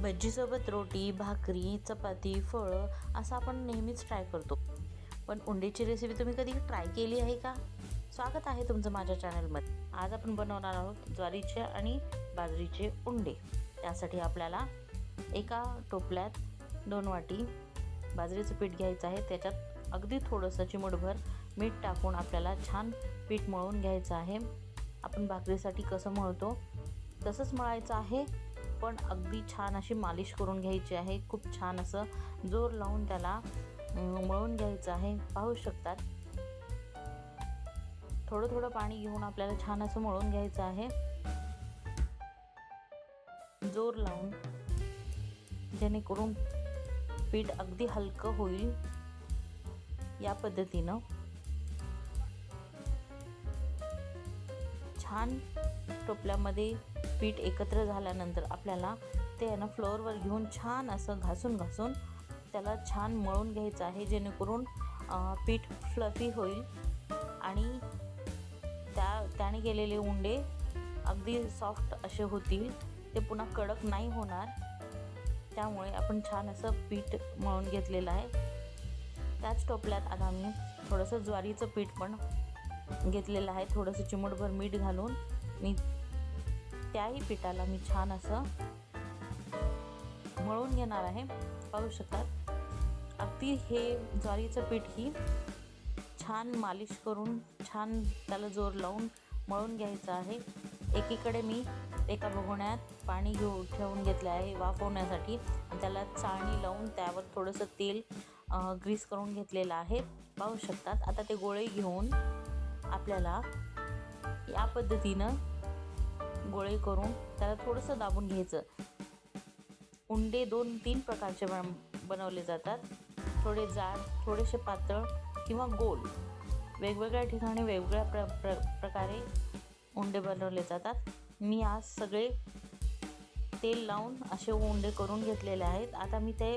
भज्जीसोबत रोटी, भाकरी, चपाती, फळं असं आपण नेहमीच ट्राय करतो. पण उंडीची रेसिपी तुम्ही कधी ट्राय केली आहे का? स्वागत आहे तुमचं माझ्या चॅनलमध्ये. आज आपण बनवणार आहोत ज्वारीचे आणि बाजरीचे उंडे. त्यासाठी आपल्याला एका टोपल्यात 2 वाटी बाजरीचं पीठ घ्यायचं आहे. त्याच्यात अगदी थोडंसं चिमूटभर मीठ टाकून आपल्याला छान पीठ मळून घ्यायचं आहे. आपण भाकरीसाठी कसं मळतो तसंच मळायचं आहे, पण अगदी छान अशी मालिश करून घ्यायची आहे. खूप छान असं जोर लावून त्याला मळून घ्यायचं आहे. पाहू शकतात, थोडं थोडं पाणी घेऊन आपल्याला छान असं मळून घ्यायचं आहे, जोर लावून, जेणेकरून पीठ अगदी हलकं होईल. या पद्धतीनं छान टोपल्यामध्ये पीठ एकत्र झाल्यानंतर आपल्याला ते फ्लोअरवर घेऊन छान असं घासून त्याला छान मळून घ्यायचं आहे, जेणेकरून पीठ फ्लफी होईल आणि त्याने केलेले उंडे अगदी सॉफ्ट असे होतील. ते पुन्हा कडक नाही होणार. त्यामुळे आपण छान असं पीठ मळून घेतलेलं आहे. त्याच टोपल्यात आता मी थोडंसं ज्वारीचं पीठ पण घेतलेलं आहे. थोडंसं चिमूटभर मीठ घालून मी त्याही पिठाला मी छान असं मळून घेणार आहे. पाहू शकतात, अगदी हे ज्वारीचं पीठ ही छान मालिश करून छान त्याला जोर लावून मळून घ्यायचं आहे. एकीकडे मी एका भगोण्यात पाणी ठेवून घेतलं आहे वाफवण्यासाठी, आणि त्याला चाळणी लावून त्यावर थोडंसं तेल ग्रीस करून घेतलेलं आहे. पाहू शकतात, आता ते गोळे घेऊन आपल्याला या पद्धतीनं गोळे करून त्याला थोडंसं दाबून घ्यायचं. उंडे 2-3 प्रकारचे बनवले जातात. थोडे जाड, थोडेसे पातळ किंवा गोल. वेगवेगळ्या ठिकाणी वेगवेगळ्या प्रकारे उंडे बनवले जातात. मी आज सगळे तेल लावून असे उंडे करून घेतलेले आहेत. आता मी ते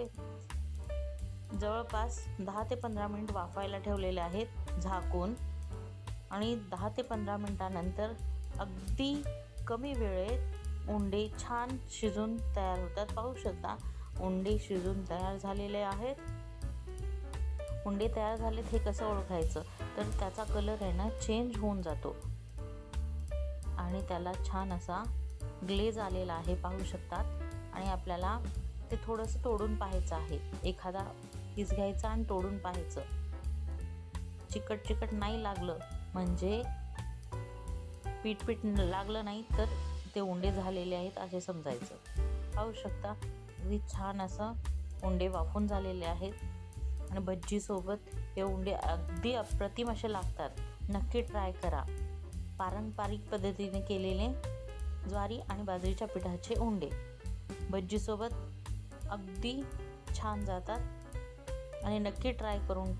जवळपास 10 ते 15 मिनिट वाफायला ठेवलेले आहेत झाकून, आणि 10 ते 15 मिनिटानंतर अगदी कमी वेळेत उंडे छान शिजून तयार होतात. पाहू शकता, उंडे शिजून तयार झालेले आहेत. उंडे तयार झालेत हे कसं ओळखायचं, तर त्याचा कलर आहे ना चेंज होऊन जातो आणि त्याला छान असा ग्लेज आलेला आहे. पाहू शकतात, आणि आपल्याला ते थोडंसं तोडून पाहायचं आहे. एखादा पीस घ्यायचा आणि तोडून पाहायचं. चिकट नाही लागलं म्हणजे पीठ लागलं नाही तर ते उंडे झालेले आहेत असे समजायचं. पाहू शकता, अगदी छान असं उंडे वाफून झालेले आहेत, आणि भज्जीसोबत हे उंडे अगदी अप्रतिम असे लागतात. नक्की ट्राय करा. पारंपरिक पद्धतीने केलेले ज्वारी आणि बाजरीच्या पिठाचे उंडे भज्जीसोबत अगदी छान जातात, आणि नक्की ट्राय करून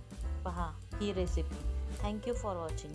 पहा ही रेसिपी. Thank you for watching.